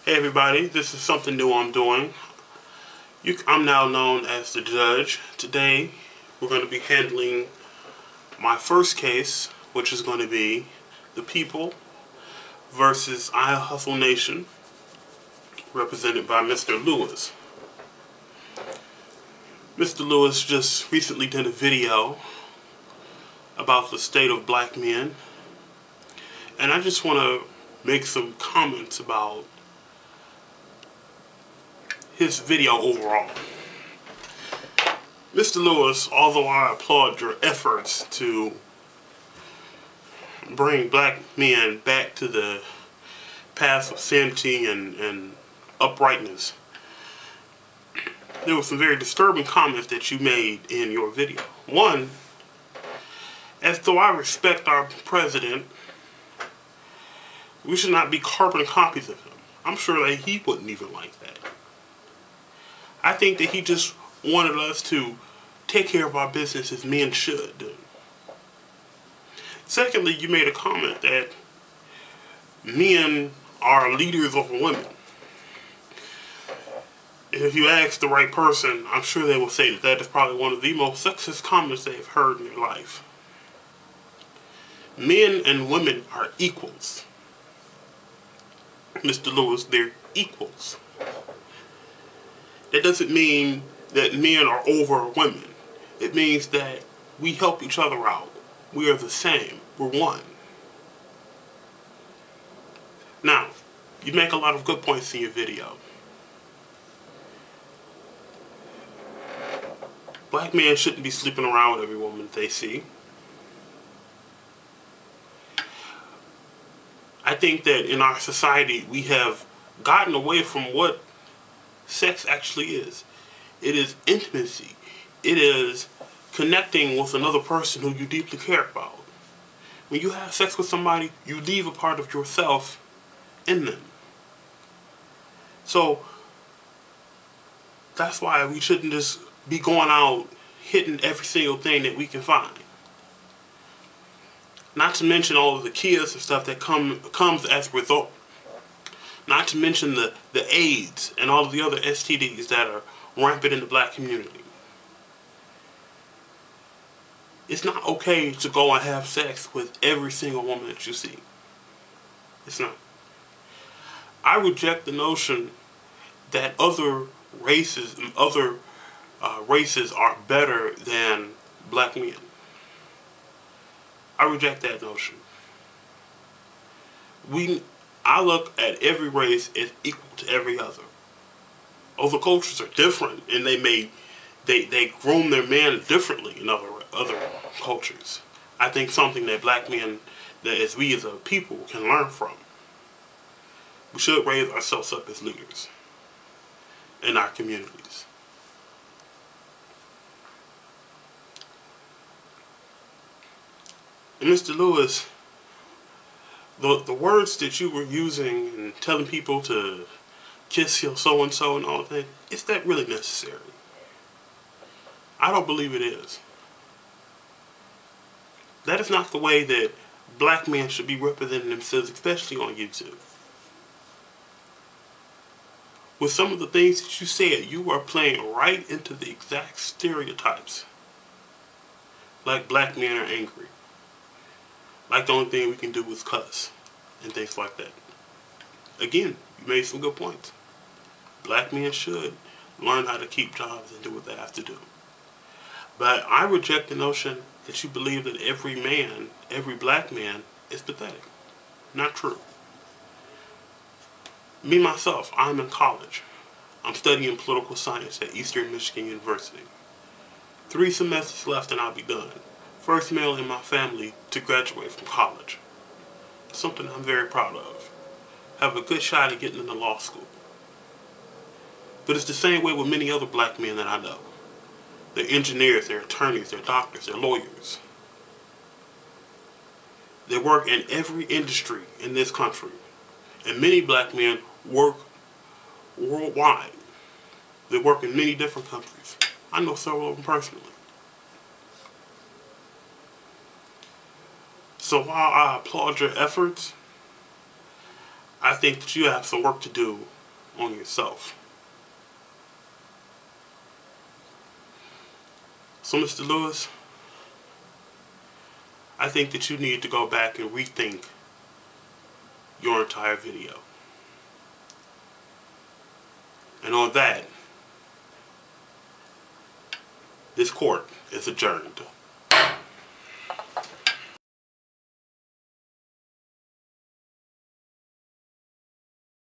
Hey everybody, this is something new I'm doing. I'm now known as the Judge. Today we're going to be handling my first case, which is going to be the People versus I Hustle Nation, represented by Mr. Lewis. Mr. Lewis just recently did a video about the state of black men, and I just want to make some comments about his video overall. Mr. Lewis, although I applaud your efforts to bring black men back to the path of sanity and uprightness, there were some very disturbing comments that you made in your video. One, as though I respect our president, we should not be carbon copies of him. I'm sure that he wouldn't even like that. I think that he just wanted us to take care of our business as men should do. Secondly, you made a comment that men are leaders over women. If you ask the right person, I'm sure they will say that that is probably one of the most sexist comments they've heard in their life. Men and women are equals. Mr. Lewis, they're equals. That doesn't mean that men are over women. It means that we help each other out. We are the same. We're one. Now, you make a lot of good points in your video. Black men shouldn't be sleeping around with every woman they see. I think that in our society we have gotten away from what sex actually is. It is intimacy. It is connecting with another person who you deeply care about. When you have sex with somebody, you leave a part of yourself in them. So that's why we shouldn't just be going out hitting every single thing that we can find. Not to mention all of the kids and stuff that comes as a result. Not to mention the AIDS and all of the other STDs that are rampant in the black community. It's not okay to go and have sex with every single woman that you see. It's not. I reject the notion that other races are better than black men. I reject that notion. I look at every race as equal to every other. Other cultures are different, and they groom their men differently in other cultures. I think something that black men, that as we as a people can learn from. We should raise ourselves up as leaders in our communities. And Mr. Lewis, the words that you were using and telling people to kiss your so-and-so and all that, is that really necessary? I don't believe it is. That is not the way that black men should be representing themselves, especially on YouTube. With some of the things that you said, you are playing right into the exact stereotypes. Like black men are angry. Like the only thing we can do is cuss and things like that. Again, you made some good points. Black men should learn how to keep jobs and do what they have to do. But I reject the notion that you believe that every man, every black man, is pathetic. Not true. Me, myself, I'm in college. I'm studying political science at Eastern Michigan University. 3 semesters left and I'll be done. First male in my family to graduate from college. Something I'm very proud of. Have a good shot at getting into law school. But it's the same way with many other black men that I know. They're engineers, they're attorneys, they're doctors, they're lawyers. They work in every industry in this country. And many black men work worldwide. They work in many different countries. I know several of them personally. So while I applaud your efforts, I think that you have some work to do on yourself. So, Mr. Lewis, I think that you need to go back and rethink your entire video. And on that, this court is adjourned.